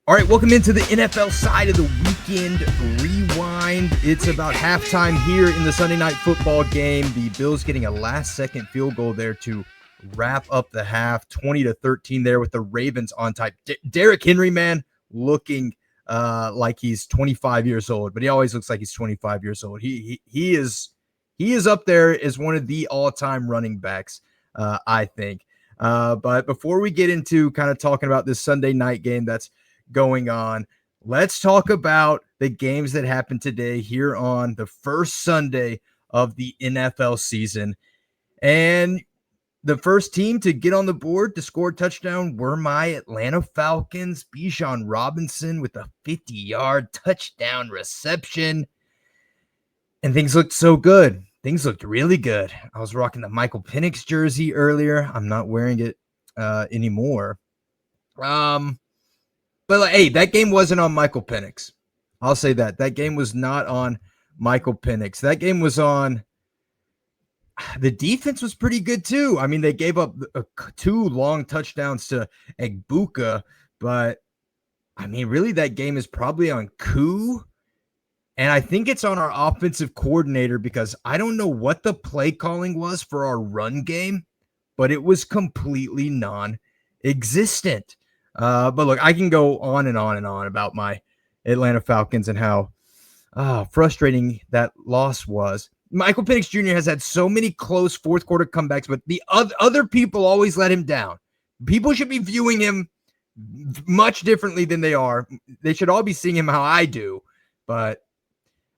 All right, welcome into the NFL side of the weekend rewind. It's about halftime here in the Sunday night football game. The Bills getting a last-second field goal there to wrap up the half, 20-13 there with the Ravens on type. Derrick Henry, man, looking like he's 25 years old, but he always looks like he's 25 years old. He is up there as one of the all-time running backs, I think. But before we get into kind of talking about this Sunday night game that's going on, let's talk about the games that happened today here on the first Sunday of the NFL season. And the first team to get on the board to score a touchdown were my Atlanta Falcons. Bijan Robinson with a 50-yard touchdown reception. And things looked so good. Things looked really good. I was rocking the Michael Penix jersey earlier. I'm not wearing it anymore. But hey, that game wasn't on Michael Penix. I'll say that. That game was not on Michael Penix. That game was on – the defense was pretty good too. I mean, they gave up 2 long touchdowns to Egbuka, but, I mean, really that game is probably on Koo. And I think it's on our offensive coordinator because I don't know what the play calling was for our run game, but it was completely non-existent. But look, I can go on and on and on about my Atlanta Falcons and how frustrating that loss was. Michael Penix Jr. has had so many close fourth quarter comebacks, but the other people always let him down. People should be viewing him much differently than they are. They should all be seeing him how I do, but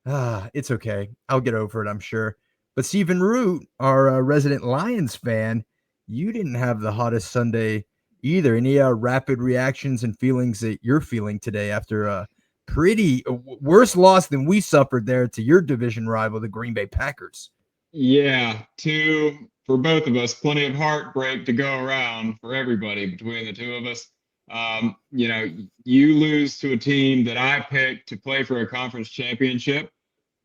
it's okay. I'll get over it, I'm sure. But Stephen Root, our resident Lions fan, you didn't have the hottest Sunday either. Any rapid reactions and feelings that you're feeling today after a pretty worse loss than we suffered there to your division rival, the Green Bay Packers? Yeah, for both of us, plenty of heartbreak to go around for everybody between the two of us. You lose to a team that I picked to play for a conference championship.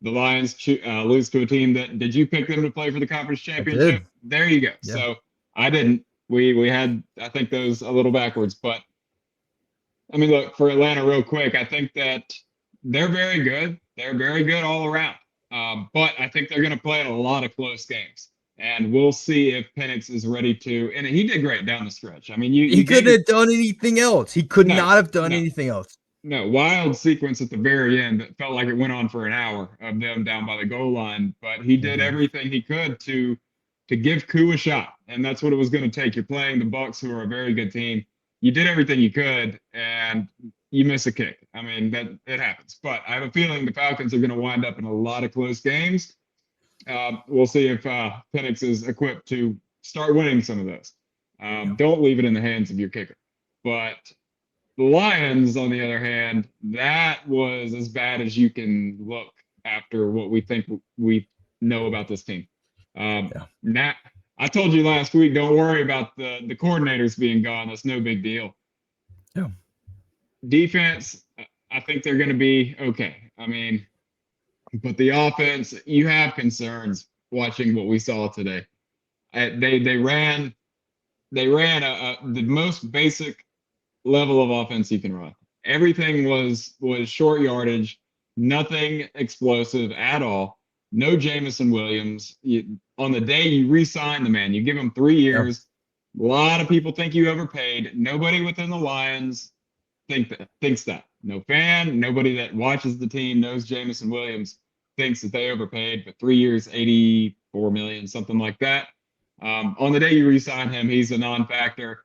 The Lions lose to a team that, did you pick them to play for the conference championship? I did. There you go. Yeah. So I didn't. We had, I think, those a little backwards. But, I mean, look, for Atlanta real quick, I think that they're very good. They're very good all around. But I think they're going to play in a lot of close games. And we'll see if Penix is ready to. And he did great down the stretch. I mean, He couldn't have done anything else. He could not have done anything else. No, wild sequence at the very end that felt like it went on for an hour of them down by the goal line. But he did everything he could to give Koo a shot. And that's what it was going to take. You're playing the Bucs, who are a very good team. You did everything you could, and you miss a kick. I mean, that it happens. But I have a feeling the Falcons are going to wind up in a lot of close games. We'll see if Penix is equipped to start winning some of those. Don't leave it in the hands of your kicker. But the Lions, on the other hand, that was as bad as you can look after what we think we know about this team. Now, I told you last week, don't worry about the coordinators being gone. That's no big deal. Yeah. Defense, I think they're going to be okay. I mean, but the offense, you have concerns watching what we saw today. They ran the most basic level of offense you can run. Everything was short yardage, nothing explosive at all. No Jameson Williams. On the day you re-sign the man, you give him 3 years. Yep. A lot of people think you overpaid. Nobody within the Lions thinks that. No fan, nobody that watches the team knows Jameson Williams thinks that they overpaid. But 3 years, $84 million, something like that. On the day you re-sign him, he's a non-factor.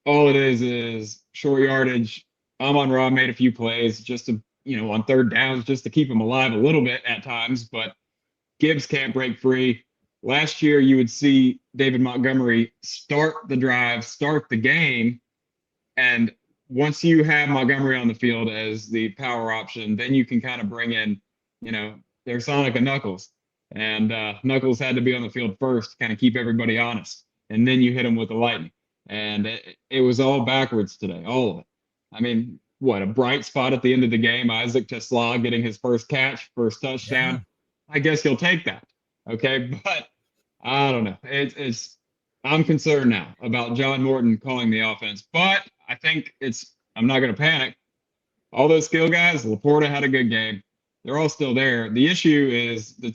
All it is short yardage. Amon-Ra made a few plays just to, on third downs, just to keep him alive a little bit at times, but Gibbs can't break free. Last year, you would see David Montgomery start the drive, start the game, and once you have Montgomery on the field as the power option, then you can kind of bring in, their Sonic and Knuckles. And Knuckles had to be on the field first to kind of keep everybody honest, and then you hit him with the lightning. And it was all backwards today, all of it. I mean, what, a bright spot at the end of the game, Isaac Tesla getting his first catch, first touchdown. Yeah. I guess he'll take that. Okay. But I don't know. I'm concerned now about John Morton calling the offense, but I think I'm not going to panic. All those skill guys, Laporta had a good game. They're all still there. The issue is the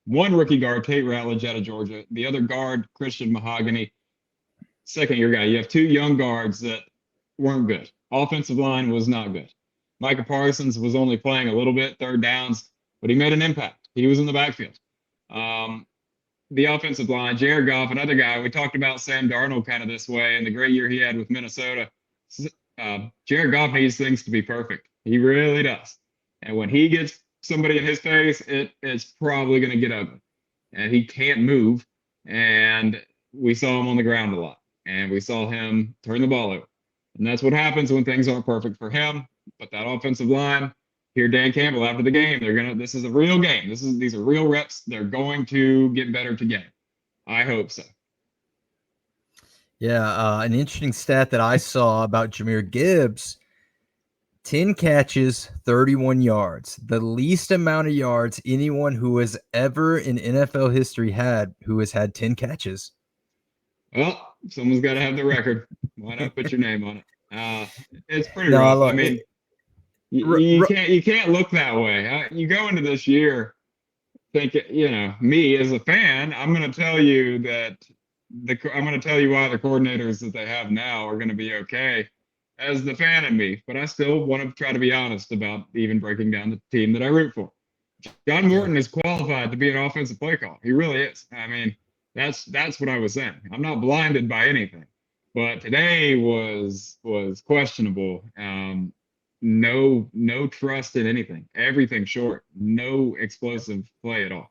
one rookie guard, Tate Ratledge out of Georgia, the other guard, Christian Mahogany, second year guy. You have two young guards that weren't good. Offensive line was not good. Micah Parsons was only playing a little bit, third downs, but he made an impact. He was in the backfield. The offensive line, Jared Goff, another guy. We talked about Sam Darnold kind of this way and the great year he had with Minnesota. Jared Goff needs things to be perfect. He really does. And when he gets somebody in his face, it's probably going to get ugly. And he can't move. And we saw him on the ground a lot. And we saw him turn the ball over. And that's what happens when things aren't perfect for him. But that offensive line, here Dan Campbell after the game, this is a real game. These are real reps. They're going to get better together. I hope so. Yeah, an interesting stat that I saw about Jahmyr Gibbs, 10 catches, 31 yards. The least amount of yards anyone who has ever in NFL history who has had 10 catches. Well, someone's got to have the record. Why not put your name on it? It's pretty rough. Look, I mean, you can't look that way. You go into this year thinking, me as a fan, I'm going to tell you that I'm going to tell you why the coordinators that they have now are going to be okay as the fan in me, but I still want to try to be honest about even breaking down the team that I root for. John Morton is qualified to be an offensive play caller. He really is. I mean, that's what I was saying. I'm not blinded by anything, but today was questionable. No trust in anything. Everything short. No explosive play at all.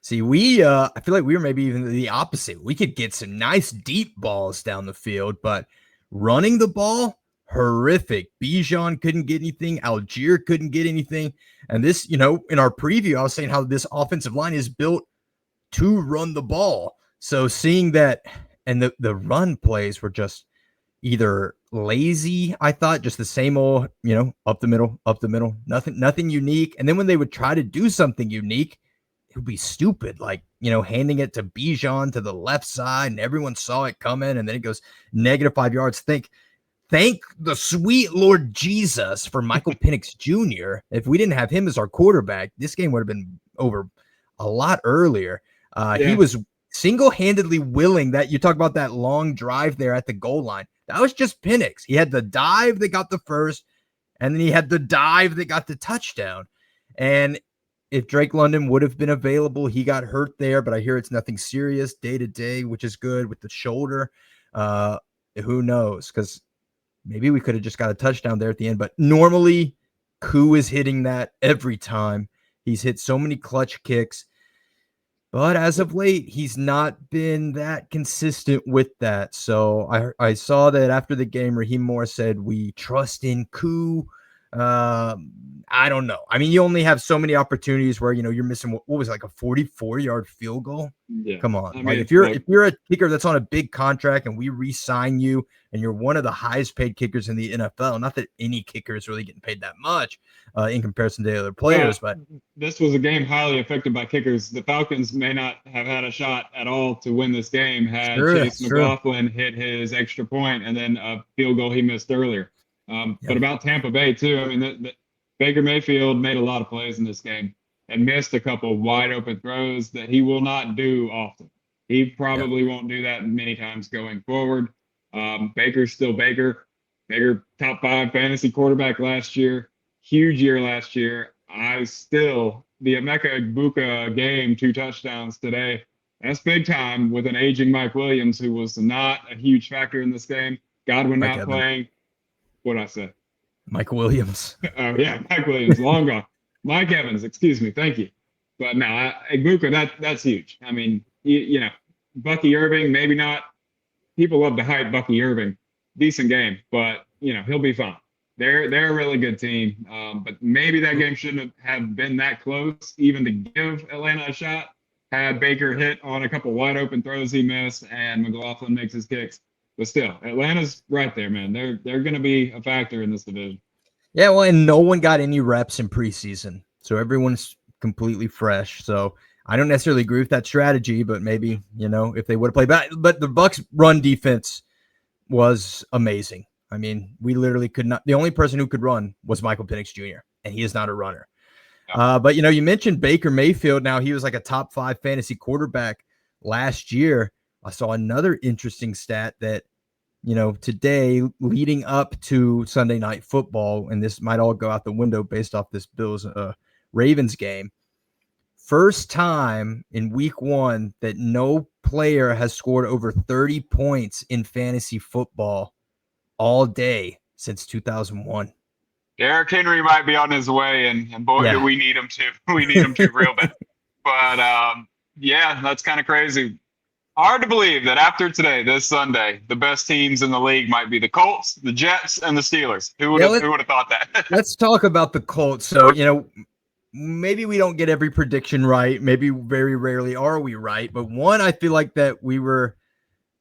See, I feel like we were maybe even the opposite. We could get some nice deep balls down the field, but running the ball, horrific. Bijan couldn't get anything. Algier couldn't get anything. And this, in our preview, I was saying how this offensive line is built to run the ball. So seeing that, and the run plays were just either lazy, I thought, just the same old, up the middle, nothing unique. And then when they would try to do something unique, it would be stupid, like, handing it to Bijan to the left side and everyone saw it coming and then it goes -5 yards. Thank the sweet Lord Jesus for Michael Penix Jr. If we didn't have him as our quarterback, this game would have been over a lot earlier. He was single-handedly willing that you talk about that long drive there at the goal line. That was just Penix. He had the dive that got the first, and then he had the dive that got the touchdown. And if Drake London would have been available, he got hurt there, but I hear it's nothing serious day to day, which is good with the shoulder. Who knows? Because maybe we could have just got a touchdown there at the end, but normally Koo is hitting that every time. He's hit so many clutch kicks, but as of late, he's not been that consistent with that. So I saw that after the game, Raheem Moore said, we trust in Koo. I don't know. I mean, you only have so many opportunities where, you're missing what was like a 44-yard field goal. Yeah. Come on. If you're a kicker that's on a big contract and we re-sign you and you're one of the highest paid kickers in the NFL, not that any kicker is really getting paid that much in comparison to other players, but this was a game highly affected by kickers. The Falcons may not have had a shot at all to win this game had Chase McLaughlin hit his extra point and then a field goal he missed earlier. But about Tampa Bay too, I mean, Baker Mayfield made a lot of plays in this game and missed a couple wide open throws that he will not do often. He probably won't do that many times going forward. Baker's still Baker. Baker, top 5 fantasy quarterback last year. Huge year last year. The Emeka Egbuka game, 2 touchdowns today. That's big time with an aging Mike Williams, who was not a huge factor in this game. Godwin not playing. What'd I say? Mike Williams. Oh, yeah, Mike Williams, long gone. Mike Evans, excuse me, thank you. But no, Egbuka, that's huge. I mean, Bucky Irving, maybe not. People love to hype Bucky Irving. Decent game, but, he'll be fine. They're a really good team. But maybe that game shouldn't have been that close, even to give Atlanta a shot. Had Baker hit on a couple wide open throws he missed, and McLaughlin makes his kicks. But still, Atlanta's right there, man. They're going to be a factor in this division. Yeah, well, and no one got any reps in preseason, so everyone's completely fresh. So I don't necessarily agree with that strategy, but maybe if they would have played. But the Bucs' run defense was amazing. I mean, we literally could not. The only person who could run was Michael Penix Jr., and he is not a runner. But, you mentioned Baker Mayfield. Now, he was like a top 5 fantasy quarterback last year. I saw another interesting stat that, today leading up to Sunday Night Football, and this might all go out the window based off this Bills Ravens game. First time in week 1 that no player has scored over 30 points in fantasy football all day since 2001. Derrick Henry might be on his way, and boy, do we need him to. We need him to real bad. But yeah, that's kind of crazy. Hard to believe that after today, this Sunday, the best teams in the league might be the Colts, the Jets, and the Steelers. Who would have thought that? Let's talk about the Colts. So, maybe we don't get every prediction right. Maybe very rarely are we right. But one I feel like that we were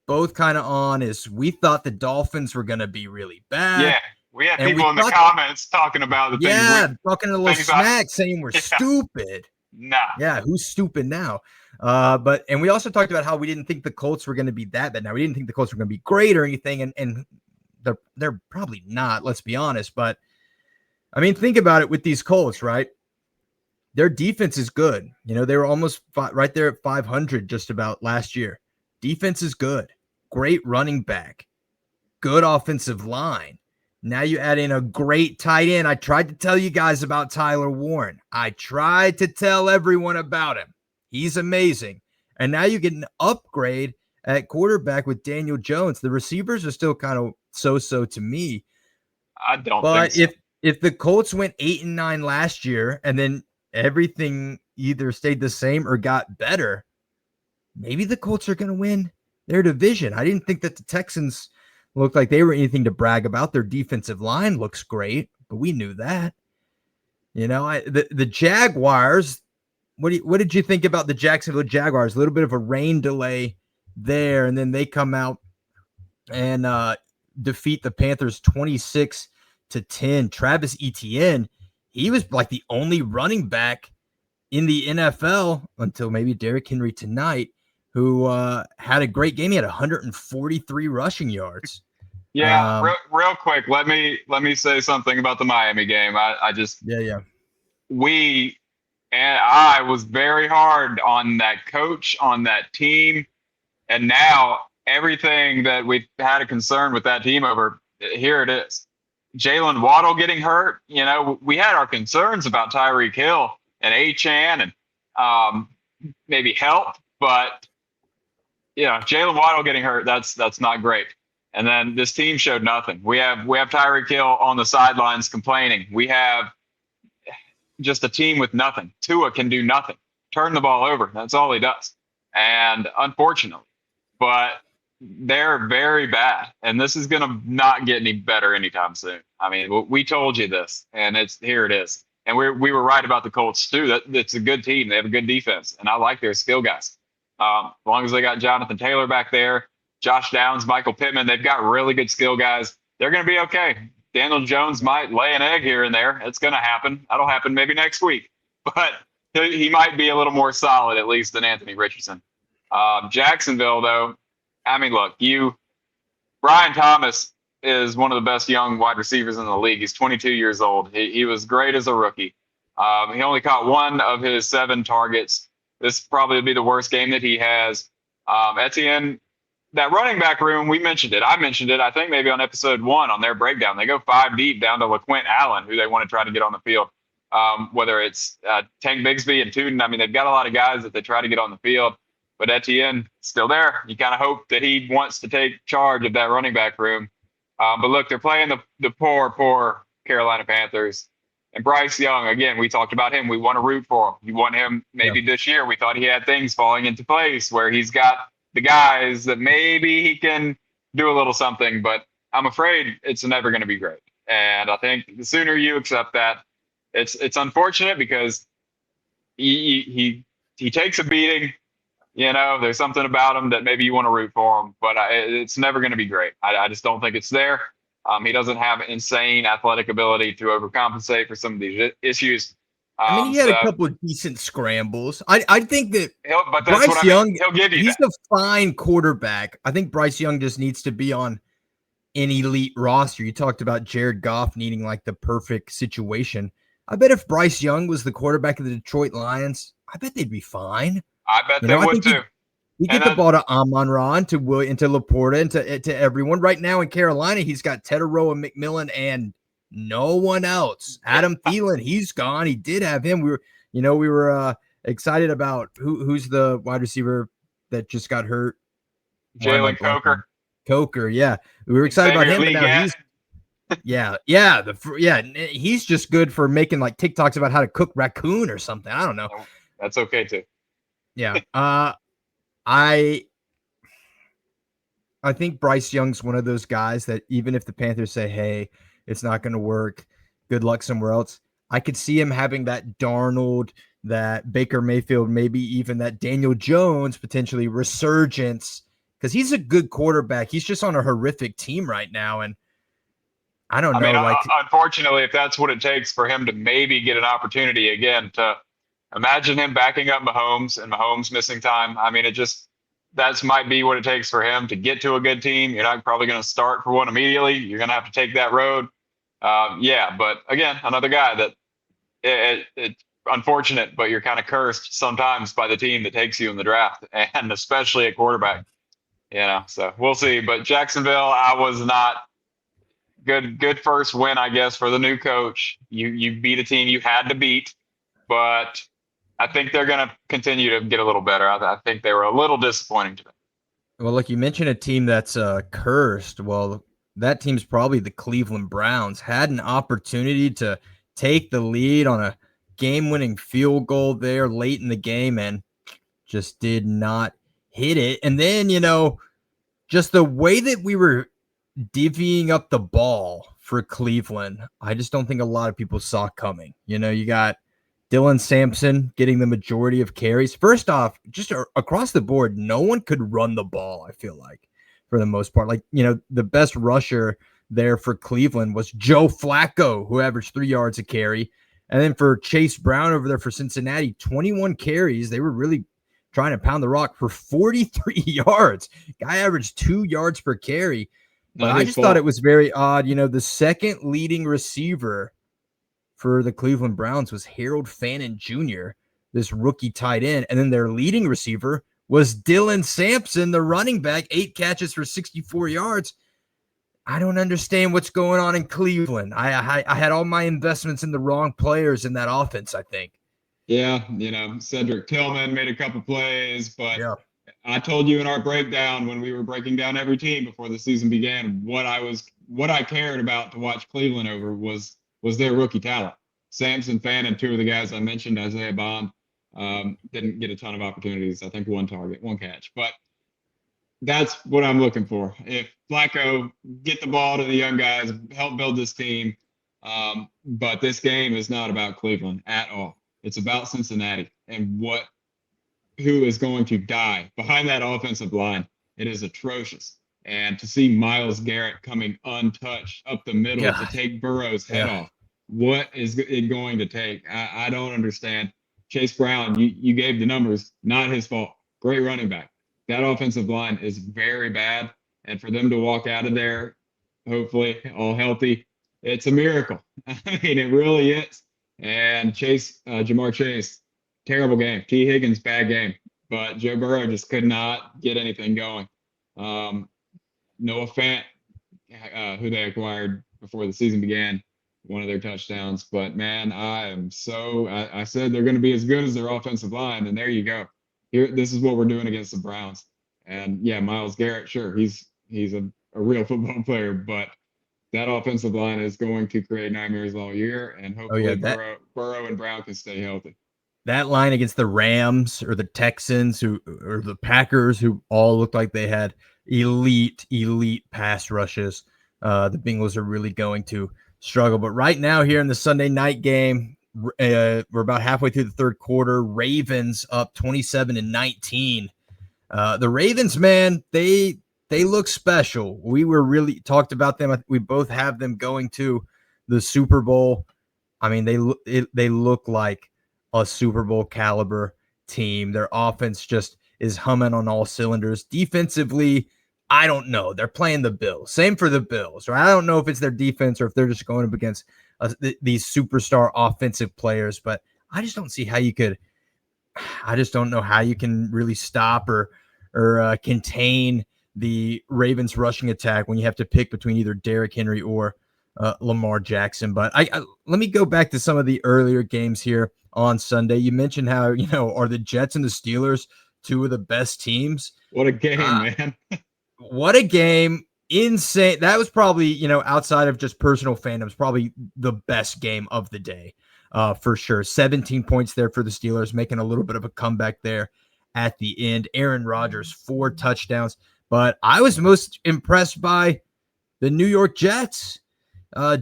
both kind of on is we thought the Dolphins were going to be really bad. Yeah. We had people in the comments talking about the things. Yeah, talking a little smack, saying we're stupid. Nah. Yeah, who's stupid now? And we also talked about how we didn't think the Colts were going to be that bad. Now, we didn't think the Colts were going to be great or anything, and they're probably not, let's be honest. But, I mean, think about it with these Colts, right? Their defense is good. They were almost right there at 500 just about last year. Defense is good. Great running back. Good offensive line. Now you add in a great tight end. I tried to tell you guys about Tyler Warren. I tried to tell everyone about him. He's amazing. And now you get an upgrade at quarterback with Daniel Jones. The receivers are still kind of so-so to me. I don't think so. But if the Colts went 8-9 last year and then everything either stayed the same or got better, maybe the Colts are going to win their division. I didn't think that the Texans looked like they were anything to brag about. Their defensive line looks great, but we knew that. The Jaguars, what did you think about the Jacksonville Jaguars? A little bit of a rain delay there, and then they come out and defeat the Panthers 26-10. Travis Etienne, he was like the only running back in the NFL until maybe Derrick Henry tonight, who had a great game. He had 143 rushing yards. Yeah, real quick, let me say something about the Miami game. I was very hard on that coach, on that team, and now everything that we had a concern with that team over, here it is. Jalen Waddle getting hurt. We had our concerns about Tyreek Hill and Achane and maybe help, but Jalen Waddle getting hurt, that's not great. And then this team showed nothing. We have Tyreek Hill on the sidelines complaining. We have just a team with nothing. Tua can do nothing. Turn the ball over. That's all he does. And unfortunately, but they're very bad. And this is going to not get any better anytime soon. I mean, we told you this, and here it is. And we were right about the Colts too. It's a good team. They have a good defense, and I like their skill guys. As long as they got Jonathan Taylor back there, Josh Downs, Michael Pittman, they've got really good skill guys. They're going to be okay. Daniel Jones might lay an egg here and there. It's going to happen. That'll happen maybe next week. But he might be a little more solid, at least, than Anthony Richardson. Jacksonville, though, I mean, look, Brian Thomas is one of the best young wide receivers in the league. He's 22 years old. He was great as a rookie. He only caught 1 of his 7 targets. This probably will be the worst game that he has. Etienne, that running back room, we mentioned it. I mentioned it, I think maybe on episode 1 on their breakdown. They go 5 deep down to LaQuint Allen, who they want to try to get on the field. Whether it's Tank Bigsby and Tuden, I mean, they've got a lot of guys that they try to get on the field. But Etienne, still there. You kind of hope that he wants to take charge of that running back room. But look, they're playing the poor Carolina Panthers. And Bryce Young, again, we talked about him. We want to root for him. You want him maybe this year. We thought he had things falling into place where he's got the guys that maybe he can do a little something, but I'm afraid it's never going to be great. And I think the sooner you accept that, it's unfortunate because he takes a beating. There's something about him that maybe you want to root for him, but it's never going to be great. I just don't think it's there. He doesn't have insane athletic ability to overcompensate for some of these issues. I mean, he had a couple of decent scrambles. I think that but Bryce Young, he'll give you he's a fine quarterback. I think Bryce Young just needs to be on an elite roster. You talked about Jared Goff needing like the perfect situation. I bet if Bryce Young was the quarterback of the Detroit Lions, I bet they'd be fine. I bet You they know, I would think too. he And get the ball to Amon-Ra, to William, to Laporta, and to everyone. Right now in Carolina, he's got Teterow and McMillan and no one else. Adam Thielen, he's gone. He did have him. We were excited about who's the wide receiver that just got hurt. Why am I Jalen blanking? Coker. Coker, yeah. We were excited about Xavier him, but now Leggett. he's just good for making like TikToks about how to cook raccoon or something. I don't know. That's okay too. Yeah. I think Bryce Young's one of those guys that even if the Panthers say, hey, it's not going to work, good luck somewhere else, I could see him having that Darnold, that Baker Mayfield, maybe even that Daniel Jones potentially resurgence, because he's a good quarterback. He's just on a horrific team right now. And I don't know, unfortunately, if that's what it takes for him to maybe get an opportunity again, to imagine him backing up Mahomes and Mahomes missing time. I mean, that might be what it takes for him to get to a good team. You're not probably going to start for one immediately. You're going to have to take that road. But again, another guy that it's unfortunate, but you're kind of cursed sometimes by the team that takes you in the draft, and especially at quarterback. So we'll see. But Jacksonville, I was not good first win, I guess, for the new coach. You beat a team you had to beat, but I think they're going to continue to get a little better. I think they were a little disappointing to me. Well, look, you mentioned a team that's cursed. Well, that team's probably the Cleveland Browns. Had an opportunity to take the lead on a game-winning field goal there late in the game and just did not hit it. And then, just the way that we were divvying up the ball for Cleveland, I just don't think a lot of people saw coming. You got Dylan Sampson getting the majority of carries. First off, just across the board, no one could run the ball, I feel like, for the most part. Like, the best rusher there for Cleveland was Joe Flacco, who averaged 3 yards a carry. And then for Chase Brown over there for Cincinnati, 21 carries. They were really trying to pound the rock for 43 yards. Guy averaged 2 yards per carry. But I just thought it was very odd. The second leading receiver for the Cleveland Browns was Harold Fannin Jr., this rookie tight end. And then their leading receiver was Dylan Sampson, the running back, 8 catches for 64 yards. I don't understand what's going on in Cleveland. I had all my investments in the wrong players in that offense, I think. Yeah, Cedric Tillman made a couple plays, but yeah. I told you in our breakdown when we were breaking down every team before the season began, what I cared about to watch Cleveland over was their rookie talent. Sampson, Fannin, 2 of the guys I mentioned, Isaiah Bond, didn't get a ton of opportunities. I think 1 target, 1 catch. But that's what I'm looking for. If Flacco, get the ball to the young guys, help build this team. But this game is not about Cleveland at all. It's about Cincinnati and who is going to die behind that offensive line. It is atrocious. And to see Myles Garrett coming untouched up the middle to take Burrow's head off, what is it going to take? I don't understand. Chase Brown, you gave the numbers, not his fault. Great running back. That offensive line is very bad. And for them to walk out of there, hopefully all healthy, it's a miracle. I mean, it really is. And Jamar Chase, terrible game. T. Higgins, bad game. But Joe Burrow just could not get anything going. Noah Fant, who they acquired before the season began, one of their touchdowns. But, man, I said they're going to be as good as their offensive line, and there you go. This is what we're doing against the Browns. And, yeah, Myles Garrett, sure, he's a real football player, but that offensive line is going to create nightmares all year, and hopefully Burrow and Brown can stay healthy. That line against the Rams or the Texans or the Packers, who all looked like they had elite pass rushes, the Bengals are really going to struggle. But right now here in the Sunday night game, we're about halfway through the third quarter. Ravens up 27-19. The Ravens, man, they look special. We were really talked about them. We both have them going to the Super Bowl. I mean, they look like a Super Bowl caliber team. Their offense just is humming on all cylinders. Defensively, I don't know. They're playing the Bills. Same for the Bills, right? I don't know if it's their defense or if they're just going up against these superstar offensive players, but I just don't see how you could. I just don't know how you can really stop or contain the Ravens rushing attack when you have to pick between either Derrick Henry or Lamar Jackson. But I let me go back to some of the earlier games here on Sunday. You mentioned how, are the Jets and the Steelers two of the best teams? What a game, man. What a game. Insane. That was probably, outside of just personal fandoms, probably the best game of the day, for sure. 17 points there for the Steelers, making a little bit of a comeback there at the end. Aaron Rodgers, 4 touchdowns. But I was most impressed by the New York Jets.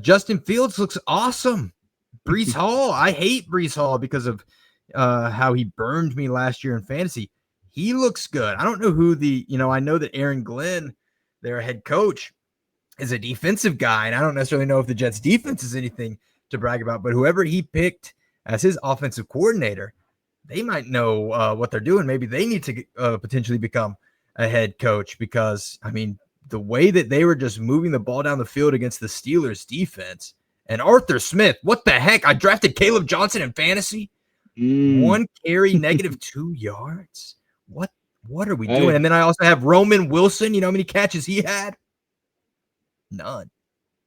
Justin Fields looks awesome. Breece Hall, I hate Breece Hall because of how he burned me last year in fantasy. He looks good. I don't know who I know that Aaron Glenn, their head coach, is a defensive guy, and I don't necessarily know if the Jets defense is anything to brag about, but whoever he picked as his offensive coordinator, they might know what they're doing. Maybe they need to potentially become a head coach because, the way that they were just moving the ball down the field against the Steelers defense and Arthur Smith, what the heck? I drafted Caleb Johnson in fantasy. 1 carry, -2 yards. What are we doing? And then I also have Roman Wilson. You know how many catches he had? None.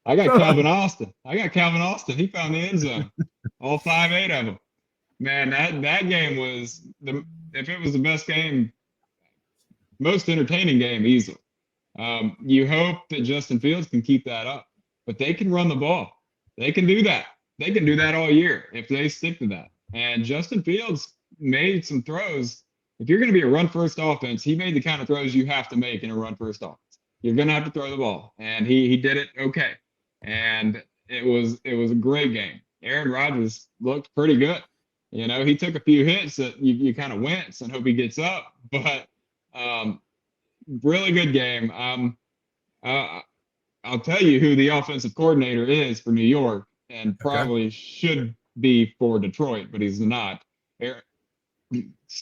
I got Calvin Austin. He found the end zone. All 5-8 of them. Man, that game was if it was the best game, most entertaining game easily. You hope that Justin Fields can keep that up, but they can run the ball. They can do that. They can do that all year if they stick to that. And Justin Fields made some throws. If you're going to be a run-first offense, he made the kind of throws you have to make in a run-first offense. You're going to have to throw the ball, and he did it okay. And it was a great game. Aaron Rodgers looked pretty good. He took a few hits that you kind of wince and hope he gets up, but really good game. I'll tell you who the offensive coordinator is for New York, and probably should be for Detroit, but he's not.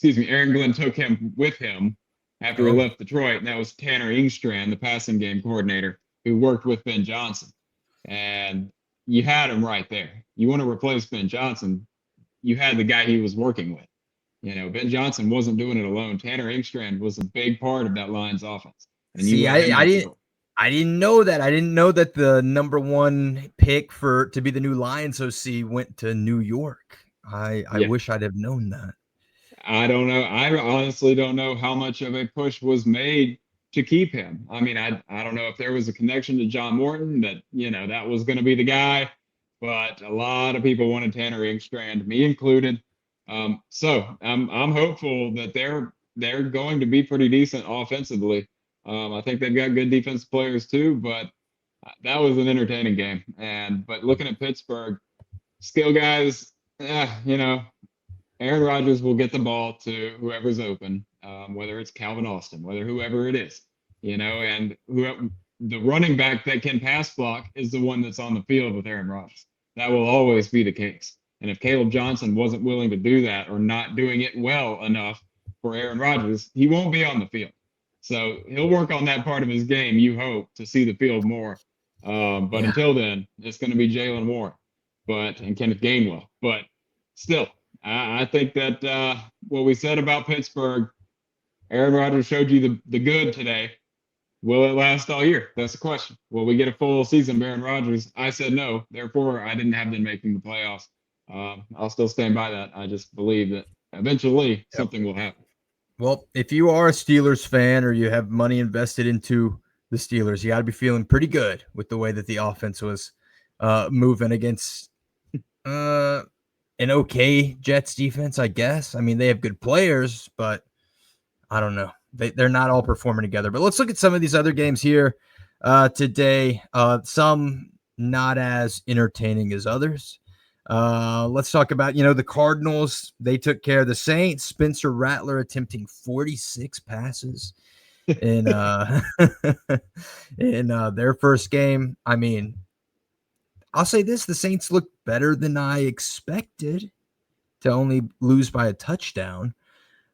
Aaron Glenn took him with him after he left Detroit, and that was Tanner Engstrand, the passing game coordinator, who worked with Ben Johnson. And you had him right there. You want to replace Ben Johnson, you had the guy he was working with. Ben Johnson wasn't doing it alone. Tanner Engstrand was a big part of that Lions offense. And I didn't know that. I didn't know that the number 1 pick to be the new Lions OC went to New York. I wish I'd have known that. I don't know. I honestly don't know how much of a push was made to keep him. I don't know if there was a connection to John Morton that, that was going to be the guy, but a lot of people wanted Tanner Engstrand, me included. So I'm hopeful that they're going to be pretty decent offensively. I think they've got good defensive players too, but that was an entertaining game. But looking at Pittsburgh, skill guys, Aaron Rodgers will get the ball to whoever's open, whether it's Calvin Austin, whoever it is, and the running back that can pass block is the one that's on the field with Aaron Rodgers. That will always be the case. And if Caleb Johnson wasn't willing to do that or not doing it well enough for Aaron Rodgers, he won't be on the field. So he'll work on that part of his game, you hope, to see the field more. But until then, it's going to be Jalen Warren and Kenneth Gainwell. But still, I think that what we said about Pittsburgh, Aaron Rodgers showed you the good today. Will it last all year? That's the question. Will we get a full season of Aaron Rodgers? I said no. Therefore, I didn't have them making the playoffs. I'll still stand by that. I just believe that eventually something will happen. Well, if you are a Steelers fan or you have money invested into the Steelers, you got to be feeling pretty good with the way that the offense was moving against an okay Jets defense, I guess. They have good players, but I don't know. They're not all performing together. But let's look at some of these other games here today. Some not as entertaining as others. Let's talk about, the Cardinals. They took care of the Saints. Spencer Rattler attempting 46 passes in their first game. I'll say this, the Saints look better than I expected to only lose by a touchdown.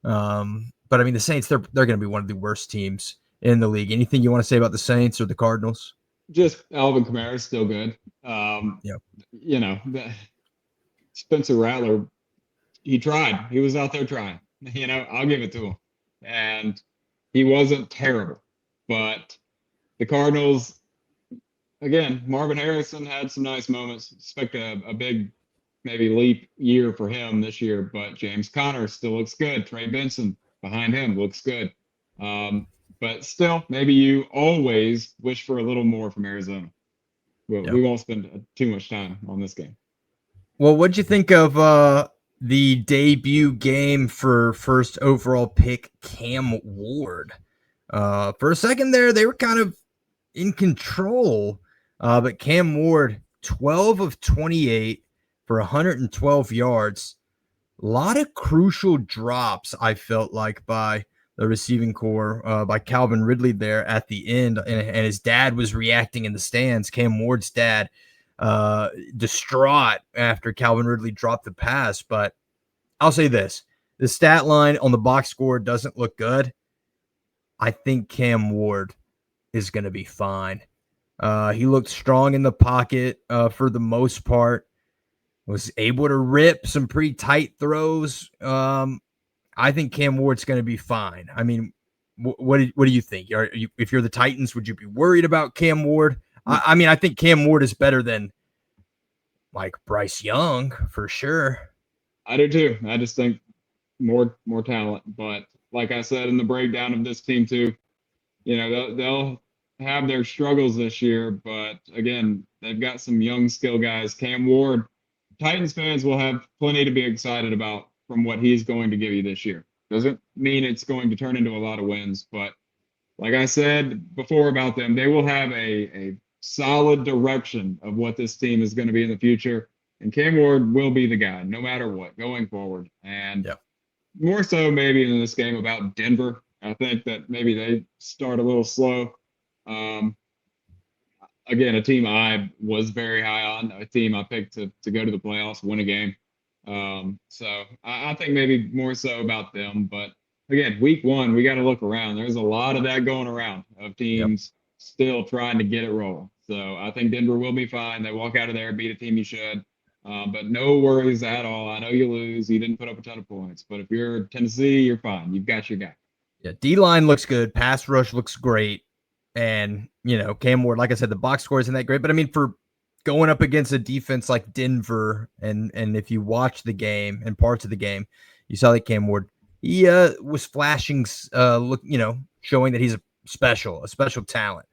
But the Saints, they're going to be one of the worst teams in the league. Anything you want to say about the Saints or the Cardinals? Just Alvin Kamara is still good. Yeah. You know, Spencer Rattler, he tried. He was out there trying. You know, I'll give it to him. And he wasn't terrible. But the Cardinals, again, Marvin Harrison had some nice moments. Expect a big, maybe leap year for him this year. But James Conner still looks good. Trey Benson behind him looks good. Um, but still, maybe you always wish for a little more from Arizona. Well, Yeah. we won't spend too much time on this game. Well, what'd you think of the debut game for first overall pick Cam Ward? For a second there, they were kind of in control, but Cam Ward, 12 of 28 for 112 yards. A lot of crucial drops, I felt like, by the receiving core, by Calvin Ridley there at the end. And his dad was reacting in the stands. Cam Ward's dad, distraught after Calvin Ridley dropped the pass. But I'll say this, the stat line on the box score doesn't look good. I think Cam Ward is going to be fine. He looked strong in the pocket for the most part. Was able to rip some pretty tight throws. I think Cam Ward's going to be fine. I mean, what do you think? If you're the Titans, would you be worried about Cam Ward? I mean, I think Cam Ward is better than like Bryce Young for sure. I do too. I just think more talent. But like I said in the breakdown of this team too, you know, they'll have their struggles this year. But again, they've got some young skill guys. Cam Ward, Titans fans will have plenty to be excited about from what he's going to give you this year. Doesn't mean it's going to turn into a lot of wins, but like I said before about them, they will have a solid direction of what this team is going to be in the future. And Cam Ward will be the guy no matter what going forward. And more so maybe in this game about Denver. I think that maybe they start a little slow. Again, a team I was very high on, a team I picked to go to the playoffs, win a game. So I think maybe more so about them. But again, week one, we got to look around. There's a lot of that going around of teams still trying to get it rolling. So I think Denver will be fine. They walk out of there, beat a team you should. But no worries at all. I know you lose. You didn't put up a ton of points. But if you're Tennessee, you're fine. You've got your guy. Yeah, D-line looks good. Pass rush looks great. And, you know, Cam Ward, like I said, the box score isn't that great. But, I mean, for going up against a defense like Denver, and if you watch the game and parts of the game, you saw that Cam Ward, he was flashing, showing that he's a special talent.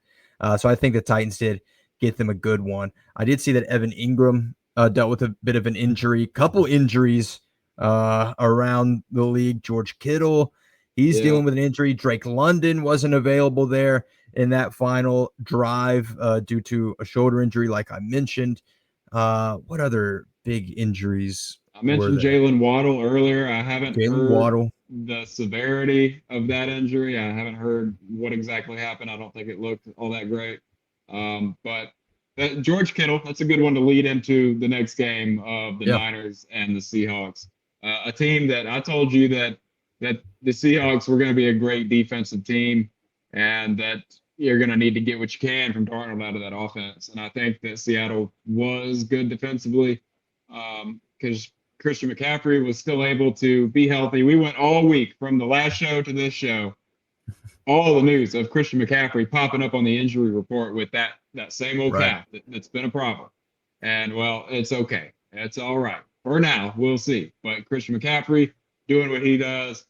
So I think the Titans did get them a good one. I did see that Evan Ingram dealt with a bit of an injury, couple injuries around the league. George Kittle, he's dealing with an injury. Drake London wasn't available there in that final drive due to a shoulder injury, like I mentioned. What other big injuries? I mentioned Jalen Waddle earlier. I haven't heard the severity of that injury. I haven't heard what exactly happened. I don't think it looked all that great. But George Kittle, that's a good one to lead into the next game of the Niners and the Seahawks. A team that I told you that the Seahawks were going to be a great defensive team and that you're going to need to get what you can from Darnold out of that offense. And I think that Seattle was good defensively because Christian McCaffrey was still able to be healthy. We went all week from the last show to this show, all the news of Christian McCaffrey popping up on the injury report with that same old calf that's been a problem. And, well, it's okay. It's all right. For now, we'll see. But Christian McCaffrey doing what he does.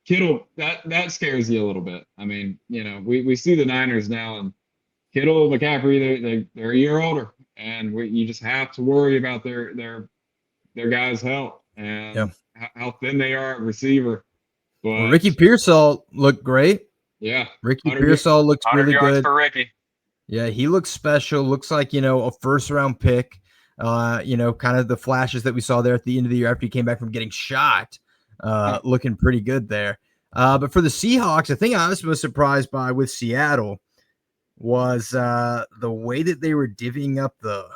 Kittle, that scares you a little bit. I mean, you know, we see the Niners now, and Kittle, McCaffrey, they're a year older, and you just have to worry about their guys' health and how thin they are at receiver. But Ricky Pearsall looked great. Yeah, Ricky Pearsall looks really good. For Ricky. Yeah, he looks special. Looks like, you know, a first-round pick. You know, kind of the flashes that we saw there at the end of the year after he came back from getting shot. Looking pretty good there. But for the Seahawks, the thing I was most surprised by with Seattle was the way that they were divvying up the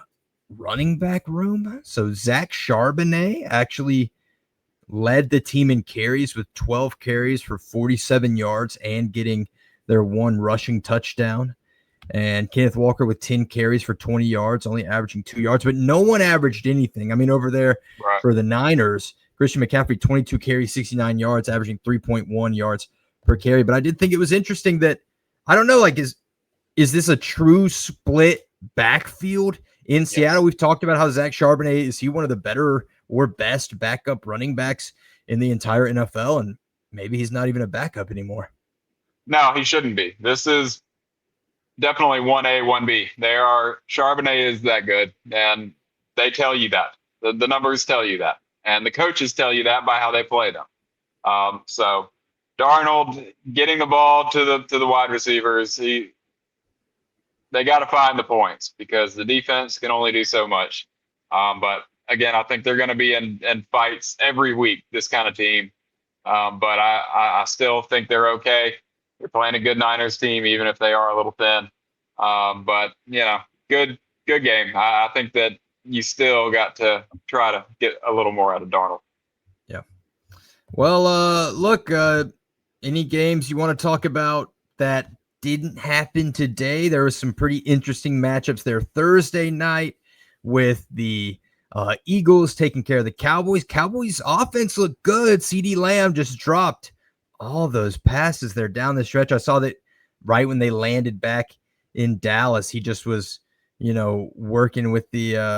running back room. So Zach Charbonnet actually led the team in carries with 12 carries for 47 yards and getting their one rushing touchdown. And Kenneth Walker with 10 carries for 20 yards, only averaging 2 yards, but no one averaged anything. I mean, over there for the Niners, Christian McCaffrey, 22 carries, 69 yards, averaging 3.1 yards per carry. But I did think it was interesting that, I don't know, like, is this a true split backfield in Seattle? We've talked about how Zach Charbonnet, is he one of the better or best backup running backs in the entire NFL? And maybe he's not even a backup anymore. No, he shouldn't be. This is definitely 1A, 1B. Charbonnet is that good, and they tell you that. The numbers tell you that, and the coaches tell you that by how they play them. So Darnold getting the ball to the wide receivers, they got to find the points because the defense can only do so much. But again, I think they're going to be in fights every week, this kind of team. But I still think they're okay. They're playing a good Niners team, even if they are a little thin. But good game. I think that you still got to try to get a little more out of Darnold. Yeah. Well, look, any games you want to talk about that didn't happen today? There was some pretty interesting matchups there Thursday night with the Eagles taking care of the Cowboys. Cowboys offense looked good. CeeDee Lamb just dropped all those passes there down the stretch. I saw that right when they landed back in Dallas, he just was, working with the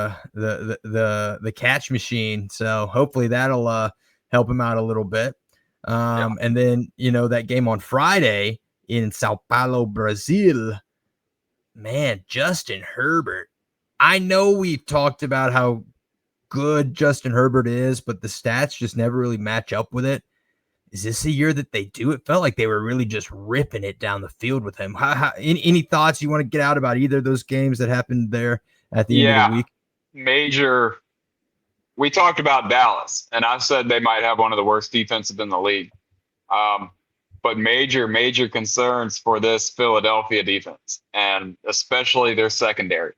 catch machine. So hopefully that'll help him out a little bit. And then, that game on Friday in Sao Paulo, Brazil, man, Justin Herbert. I know we've talked about how good Justin Herbert is, but the stats just never really match up with it. Is this a year that they do? It felt like they were really just ripping it down the field with him. Any thoughts you want to get out about either of those games that happened there at the end of the week? Major. We talked about Dallas, and I said they might have one of the worst defenses in the league. But major concerns for this Philadelphia defense, and especially their secondary.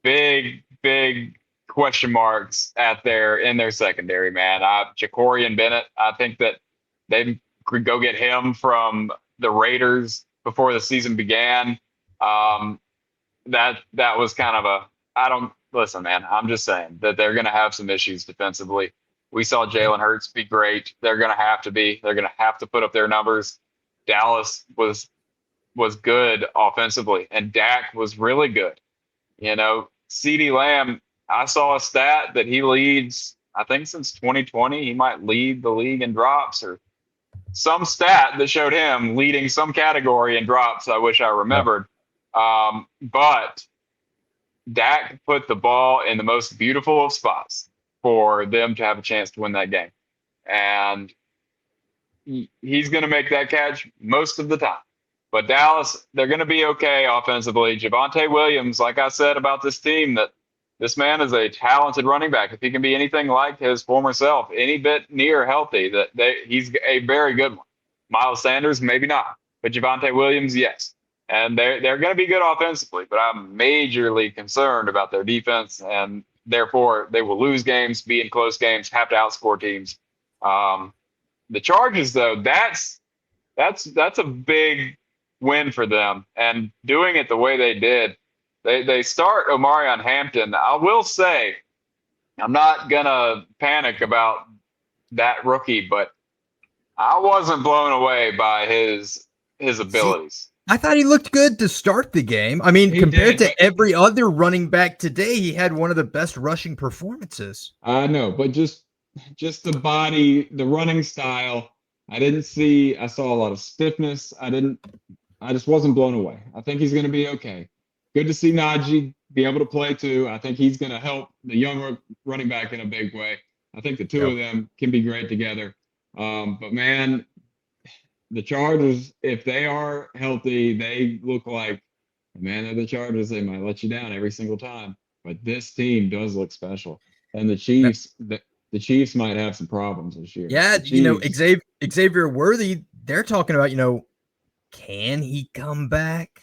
Big question marks in their secondary, man. Jacorian Bennett, I think that they could go get him from the Raiders before the season began. That was kind of listen, man, I'm just saying that they're going to have some issues defensively. We saw Jalen Hurts be great. They're going to have to be. They're going to have to put up their numbers. Dallas was good offensively, and Dak was really good. CeeDee Lamb, I saw a stat that he leads, I think since 2020, he might lead the league in drops, or some stat that showed him leading some category in drops. I wish I remembered. But Dak put the ball in the most beautiful of spots for them to have a chance to win that game. And he's going to make that catch most of the time. But Dallas, they're going to be okay offensively. Javonte Williams, like I said about this team, that this man is a talented running back. If he can be anything like his former self, any bit near healthy, he's a very good one. Miles Sanders, maybe not. But Javonte Williams, yes. And they're going to be good offensively, but I'm majorly concerned about their defense, and therefore they will lose games, be in close games, have to outscore teams. The Chargers, though, that's a big win for them, and doing it the way they did. They start Omarion Hampton. I will say, I'm not gonna panic about that rookie, but I wasn't blown away by his abilities. I thought he looked good to start the game. I mean, compared to every other running back today, he had one of the best rushing performances. I know, but just the body, the running style, I saw a lot of stiffness. I just wasn't blown away. I think he's going to be okay. Good to see Najee be able to play too. I think he's going to help the young running back in a big way. I think the two of them can be great together. But man, the Chargers, if they are healthy, they look like, man, they're the Chargers. They might let you down every single time. But this team does look special. And the Chiefs, the Chiefs might have some problems this year. Yeah, Xavier Worthy, they're talking about, can he come back?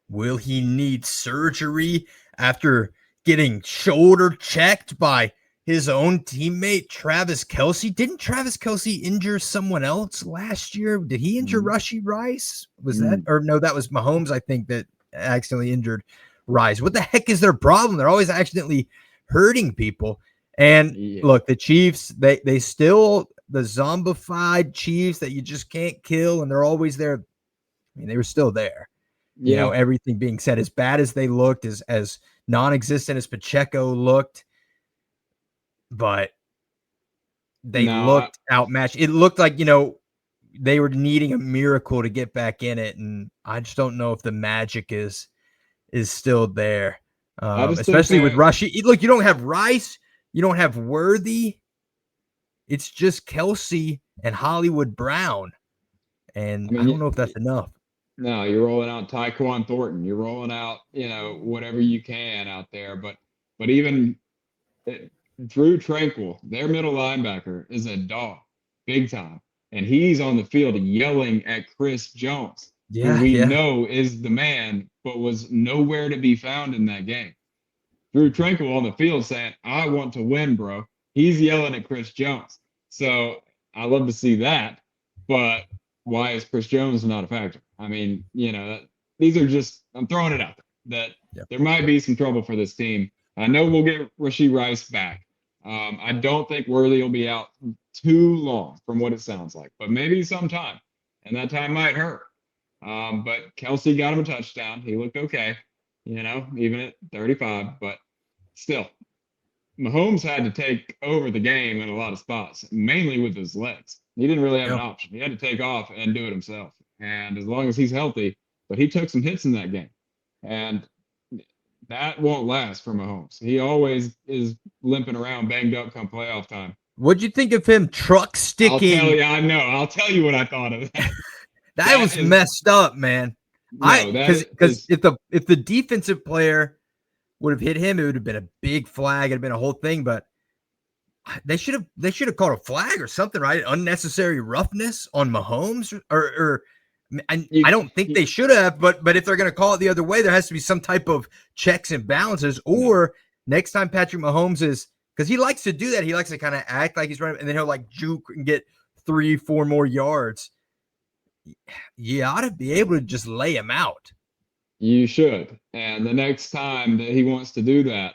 Will he need surgery after getting shoulder checked by his own teammate, Travis Kelce. Didn't Travis Kelce injure someone else last year? Did he injure Rashee Rice? Was that, or no, that was Mahomes, I think, that accidentally injured Rice. What the heck is their problem? They're always accidentally hurting people. And look, the Chiefs, they still, the zombified Chiefs that you just can't kill, and they're always there. I mean, they were still there. You know, everything being said, as bad as they looked, as non-existent as Pacheco looked, but they looked outmatched. It looked like, you know, they were needing a miracle to get back in it, and I just don't know if the magic is still there. Especially with Rashee. Look, you don't have Rice, you don't have Worthy. It's just Kelce and Hollywood Brown, and I don't know if that's enough. No, you're rolling out Tyquan Thornton. You're rolling out, you know, whatever you can out there. But even Drew Tranquil, their middle linebacker, is a dog, big time. And he's on the field yelling at Chris Jones, who we know is the man, but was nowhere to be found in that game. Drew Tranquil on the field saying, I want to win, bro. He's yelling at Chris Jones. So I love to see that. But why is Chris Jones not a factor? I mean, you know, these are just, I'm throwing it out there that there might be some trouble for this team. I know we'll get Rashee Rice back. I don't think Worthy will be out too long from what it sounds like, but maybe sometime, and that time might hurt. But Kelce got him a touchdown. He looked okay, you know, even at 35, but still, Mahomes had to take over the game in a lot of spots, mainly with his legs. He didn't really have an option. He had to take off and do it himself. And as long as he's healthy, but he took some hits in that game. And that won't last for Mahomes. He always is limping around, banged up come playoff time. What'd you think of him truck sticking? I'll tell you, I know. I'll tell you what I thought of that. that was messed up, man. Because if the defensive player would have hit him, it would have been a big flag. It'd have been a whole thing. But they should have called a flag or something, right? Unnecessary roughness on Mahomes, or I don't think they should have. But if they're going to call it the other way, there has to be some type of checks and balances. Or next time Patrick Mahomes is, because he likes to do that, he likes to kind of act like he's running, and then he'll like juke and get 3-4 more yards. You ought to be able to just lay him out. You should. And the next time that he wants to do that,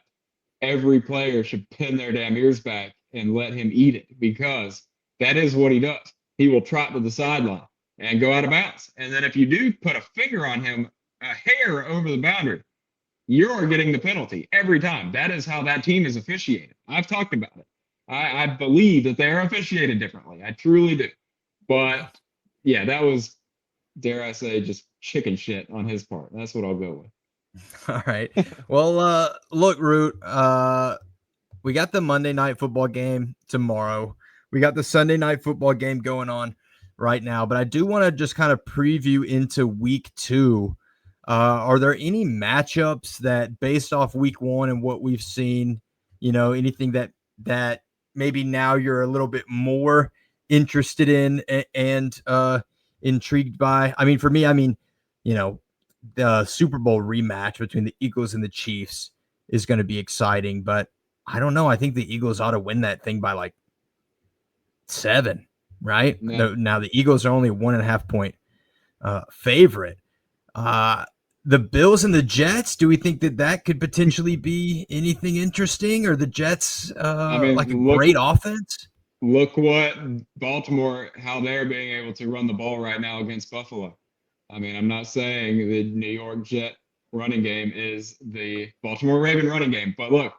every player should pin their damn ears back and let him eat it, because that is what he does. He will trot to the sideline and go out of bounds. And then if you do put a finger on him, a hair over the boundary, you're getting the penalty every time. That is how that team is officiated. I've talked about it. I believe that they're officiated differently. I truly do. But yeah, that was, dare I say, just chicken shit on his part. That's what I'll go with. All right. Well, look, Root, we got the Monday Night Football game tomorrow. We got the Sunday Night Football game going on right now, but I do want to just kind of preview into week 2. Are there any matchups that, based off week 1 and what we've seen, you know, anything that maybe now you're a little bit more interested in and intrigued by? I mean, for me, you know, the Super Bowl rematch between the Eagles and the Chiefs is going to be exciting, but I don't know. I think the Eagles ought to win that thing by like 7, right? Yeah. Now the Eagles are only a 1.5 point favorite. The Bills and the Jets, do we think that could potentially be anything interesting, or the Jets like a great offense? Look what Baltimore, how they're being able to run the ball right now against Buffalo. I mean, I'm not saying the New York Jet running game is the Baltimore Raven running game, but look,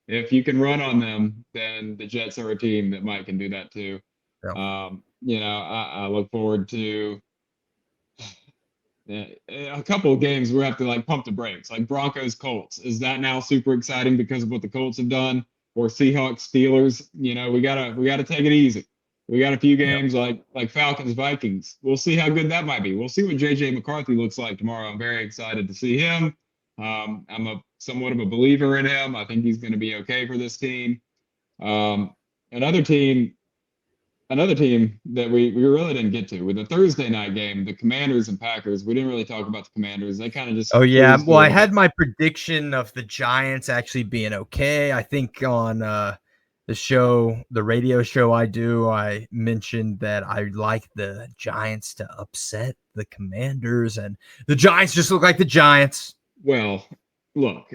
if you can run on them, then the Jets are a team that might can do that too. Yeah. You know, I look forward to a couple of games where we have to like pump the brakes, like Broncos Colts. Is that now super exciting because of what the Colts have done? Or Seahawks Steelers? You know, we gotta take it easy. We got a few games like Falcons Vikings. We'll see how good that might be. We'll see what JJ McCarthy looks like tomorrow. I'm very excited to see him. I'm somewhat of a believer in him. I think he's going to be okay for this team. Another team that we really didn't get to with the Thursday night game, the Commanders and Packers. We didn't really talk about the Commanders. They kind of just. Oh yeah, well, I had my prediction of the Giants actually being okay. I think on the radio show I do, I mentioned that I like the Giants to upset the Commanders, and the Giants just look like the Giants. Well, look,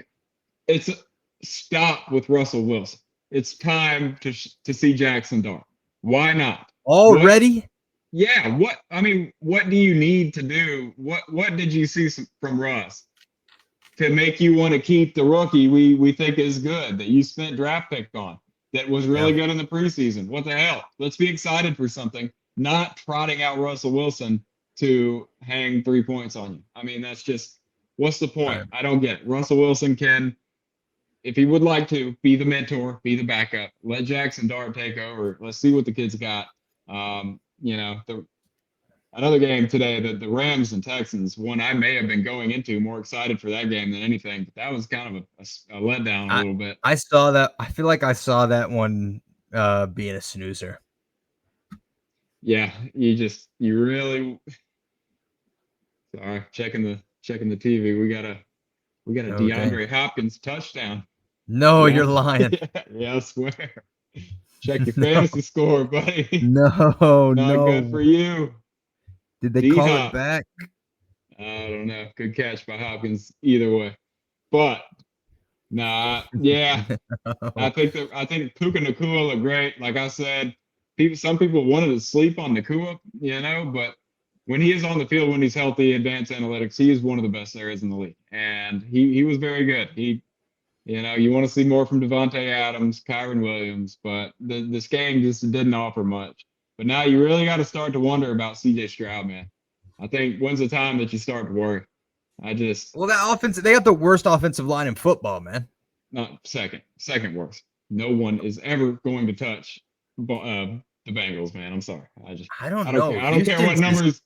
it's stop with Russell Wilson. It's time to see Jackson Dart. Why not? What? Already? Yeah. What? I mean, what do you need to do? What did you see from Russ to make you want to keep the rookie we think is good that you spent draft pick on that was really Yeah. good in the preseason? What the hell? Let's be excited for something, not trotting out Russell Wilson to hang 3 points on you. I mean, that's just what's the point? I don't get it. Russell Wilson can, if he would like to, be the mentor, be the backup. Let Jackson Dart take over. Let's see what the kid's got. Another game today, the Rams and Texans, one I may have been going into more excited for that game than anything, but that was kind of a letdown a little bit. I saw that. I feel like I saw that one being a snoozer. Yeah, you really. Sorry, checking the TV. We got a DeAndre Hopkins touchdown. No, you're lying. Yeah, I swear. Check your fantasy score, buddy. No, Not good for you. Did they call it back? I don't know. Good catch by Hopkins either way. But nah, yeah. I think Puka Nacua looked great. Like I said, some people wanted to sleep on Nacua, but when he is on the field, when he's healthy, advanced analytics, he is one of the best there is in the league. And he was very good. You want to see more from Devontae Adams, Kyron Williams, but this game just didn't offer much. But now you really got to start to wonder about CJ Stroud, man. I think when's the time that you start to worry? That offense, they have the worst offensive line in football, man. Not second worst. No one is ever going to touch the Bengals, man. I'm sorry. I don't know. I don't care what numbers.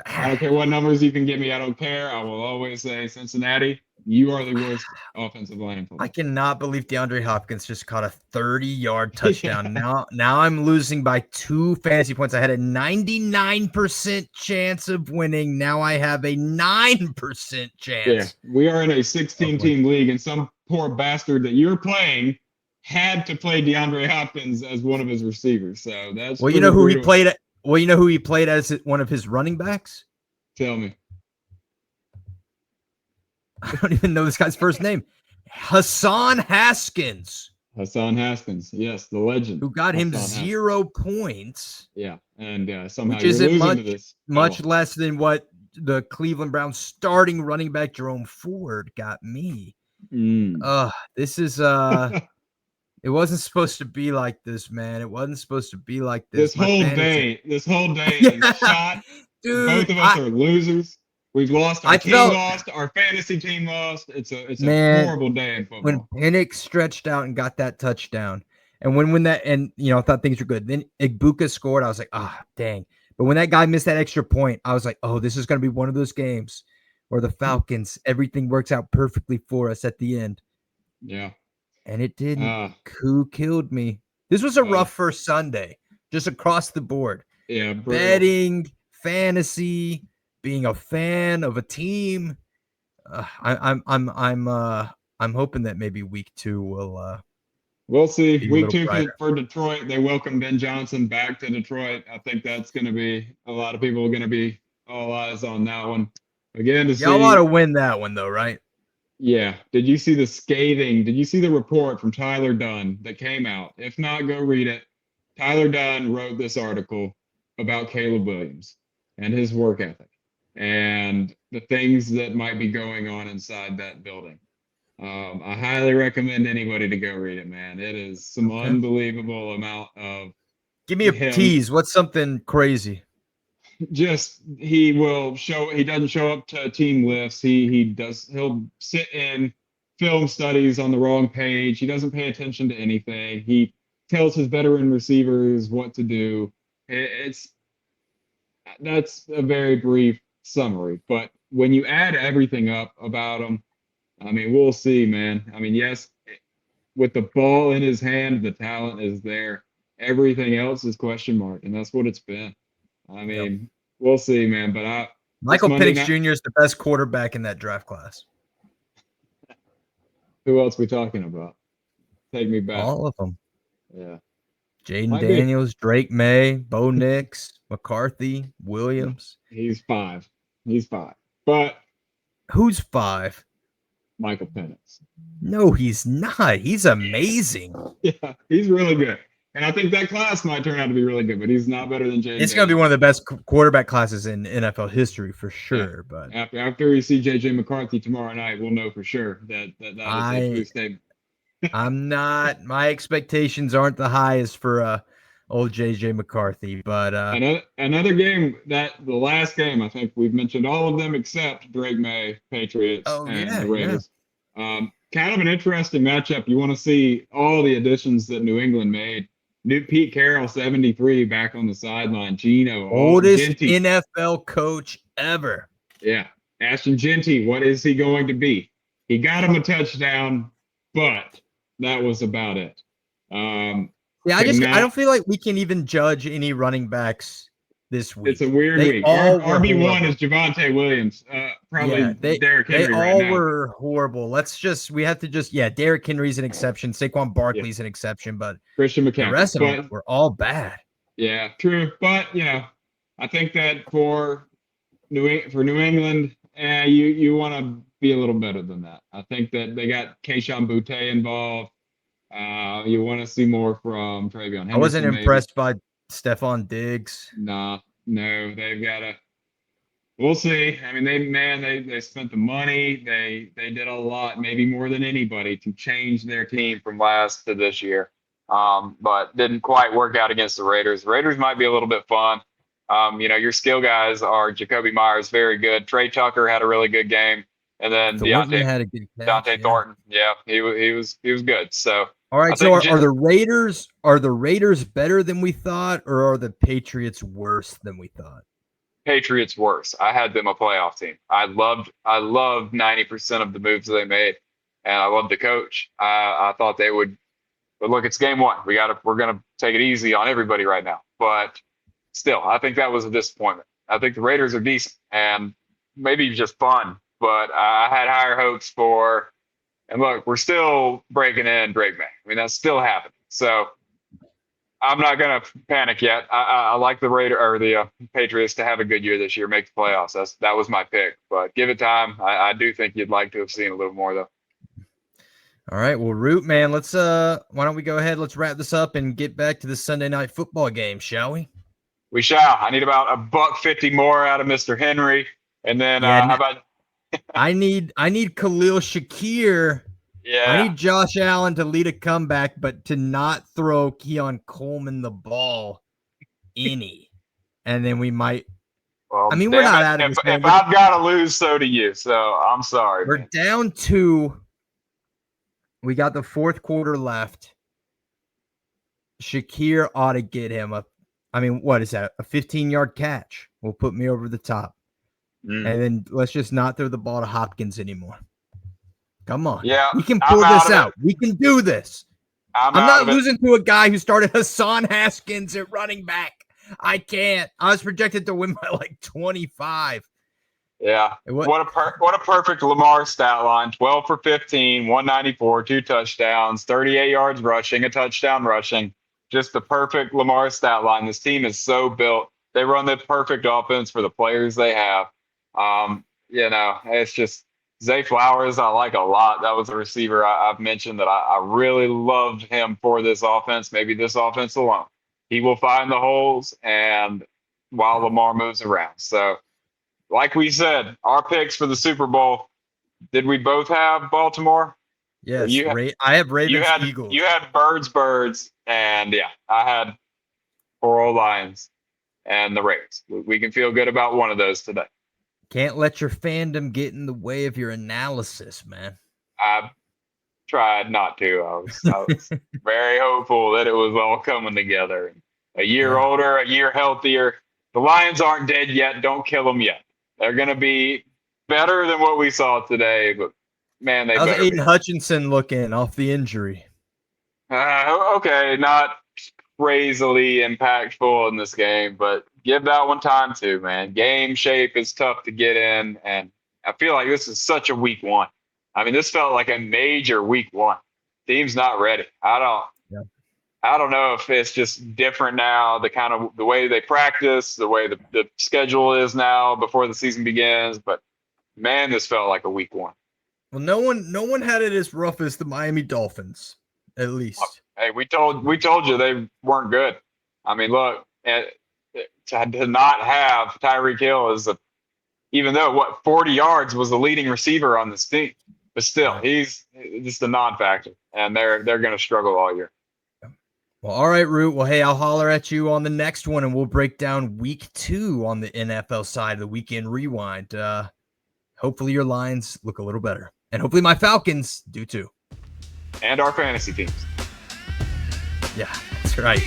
I don't care what numbers you can give me. I don't care. I will always say Cincinnati. You are the worst offensive line in football. I cannot believe DeAndre Hopkins just caught a 30-yard touchdown. Yeah. Now I'm losing by 2 fantasy points. I had a 99% chance of winning. Now I have a 9% chance. Yeah, we are in a 16-team league, and some poor bastard that you're playing had to play DeAndre Hopkins as one of his receivers. So that's you know who he played. You know who he played as one of his running backs? Tell me. I don't even know this guy's first name. Hassan Haskins. Hassan Haskins, yes, the legend. Who got him 0 points. Yeah, and somehow which isn't much less than what the Cleveland Browns starting running back Jerome Ford got me. This is it wasn't supposed to be like this, man. It wasn't supposed to be like this. This whole day is shot. Dude, both of us are losers. We've lost. Our team lost. Our fantasy team lost. It's a horrible day in football. When Penix stretched out and got that touchdown, and when that, and I thought things were good. Then Igbuka scored. I was like, dang. But when that guy missed that extra point, I was like, oh, this is going to be one of those games where the Falcons, everything works out perfectly for us at the end. Yeah. And it didn't. Who killed me? This was a rough first Sunday, just across the board. Yeah. Betting, fantasy, being a fan of a team. I'm hoping that maybe week 2 will. We'll see. Week 2 for Detroit. They welcome Ben Johnson back to Detroit. I think that's going to be a lot of people are going to be all eyes on that one. Again, y'all ought to win that one though, right? Yeah. Did you see the report from Tyler Dunn that came out? If not, go read it. Tyler Dunn wrote this article about Caleb Williams and his work ethic and the things that might be going on inside that building. I highly recommend anybody to go read it, man. It is some unbelievable amount of. Give me a tease. What's something crazy? Just he doesn't show up to team lifts. He'll sit in film studies on the wrong page. He doesn't pay attention to anything. He tells his veteran receivers what to do. That's a very brief summary, but when you add everything up about him, I mean, we'll see, man. I mean, yes, with the ball in his hand, the talent is there. Everything else is question mark, and that's what it's been. I mean, we'll see, man. But Michael Penix Jr. is the best quarterback in that draft class. Who else we talking about? Take me back. All of them. Yeah. Jaden Might be. Daniels, Drake May, Bo Nix, McCarthy, No, Williams. he's 5. He's 5. But Who's 5? Michael Penix. No, he's not. He's amazing. Yeah, he's really good. And I think that class might turn out to be really good, but he's not better than Jaden It's going to be Daniels. one of the best quarterback classes in NFL history for Yeah. sure. But After we see JJ McCarthy tomorrow night, we'll know for sure that is a true statement. I'm not. My expectations aren't the highest for old JJ McCarthy. But another game that the last game, I think we've mentioned all of them except Drake May, Patriots, oh and yeah, the yeah. Raiders. Kind of an interesting matchup. You want to see all the additions that New England made. New Pete Carroll, 73, back on the sideline. Geno, Oldest Genty. NFL coach ever. Yeah. Ashton Genty, what is he going to be? He got him a touchdown, but that was about it. Yeah, I don't feel like we can even judge any running backs this week. It's a weird week. RB1 is Javonte Williams. Probably Derrick Henry they right now. They all were horrible. We have to just, Derrick Henry's an exception. Saquon Barkley's an exception, but Christian McCaffrey. The rest of them were all bad. Yeah, true. But, I think that for New England, you want to be a little better than that. I think that they got Kayshon Boutte involved. You want to see more from Travion Henderson. I wasn't impressed by Stephon Diggs. No, they've got to. We'll see. I mean, they spent the money. They did a lot, maybe more than anybody, to change their team from last to this year. But didn't quite work out against the Raiders. The Raiders might be a little bit fun. Your skill guys are Jacoby Myers, very good. Trey Tucker had a really good game, and then Deontay had a good catch. Deontay Thornton, he was good. So all right, so are the Raiders better than we thought, or are the Patriots worse than we thought? Patriots worse. I had them a playoff team. I loved 90% of the moves they made, and I loved the coach. I thought they would, but look, it's game 1. We're gonna take it easy on everybody right now. But still, I think that was a disappointment. I think the Raiders are decent and maybe just fun, but I had higher hopes for. And look, we're still breaking in Drake May. I mean, that's still happening. So I'm not going to panic yet. I like the Patriots to have a good year this year, make the playoffs. That was my pick, but give it time. I do think you'd like to have seen a little more though. All right, well, Root, man, let's why don't we go ahead? Let's wrap this up and get back to the Sunday night football game, shall we? We shall. I need about $150 more out of Mr. Henry, and then how about? I need Khalil Shakir. Yeah. I need Josh Allen to lead a comeback, but to not throw Keon Coleman the ball any. And then we might. Well, I mean, we're not out of this. If I've got to lose, so do you. So I'm sorry. We're down 2. We got the fourth quarter left. Shakir ought to get him what is that? A 15-yard catch will put me over the top. And then let's just not throw the ball to Hopkins anymore. Come on. Yeah. We can pull this out. We can do this. I'm not losing to a guy who started Hassan Haskins at running back. I can't. I was projected to win by like 25. Yeah. What a perfect Lamar stat line. 12 for 15, 194, 2 touchdowns, 38 yards rushing, a touchdown rushing. Just the perfect Lamar stat line. This team is so built. They run the perfect offense for the players they have. It's just Zay Flowers, I like a lot. That was a receiver I've mentioned that I really loved him for this offense, maybe this offense alone. He will find the holes and while Lamar moves around. So, like we said, our picks for the Super Bowl, did we both have Baltimore? Yes, I have Ravens, Eagles. You had Birds, and I had poor old Lions and the Ravens. We can feel good about one of those today. Can't let your fandom get in the way of your analysis, man. I tried not to. I was very hopeful that it was all coming together. A year older, a year healthier. The Lions aren't dead yet. Don't kill them yet. They're going to be better than what we saw today, but man, they better be. How's Aiden Hutchinson looking off the injury? Okay, not crazily impactful in this game, but give that one time too, man. Game shape is tough to get in, and I feel like this is such a week 1. I mean, this felt like a major week 1. Team's not ready. I I don't know if it's just different now, the way they practice, the way the schedule is now before the season begins. But man, this felt like a week one. Well, no one had it as rough as the Miami Dolphins, at least. Hey, we told you they weren't good. I mean, look, to not have Tyreek Hill even though 40 yards was the leading receiver on this team, but still, he's just a non-factor, and they're going to struggle all year. Well, all right, Root. Well, hey, I'll holler at you on the next one, and we'll break down week 2 on the NFL side of the Weekend Rewind. Hopefully your lines look a little better, and hopefully my Falcons do too. And our fantasy teams. Yeah, that's right.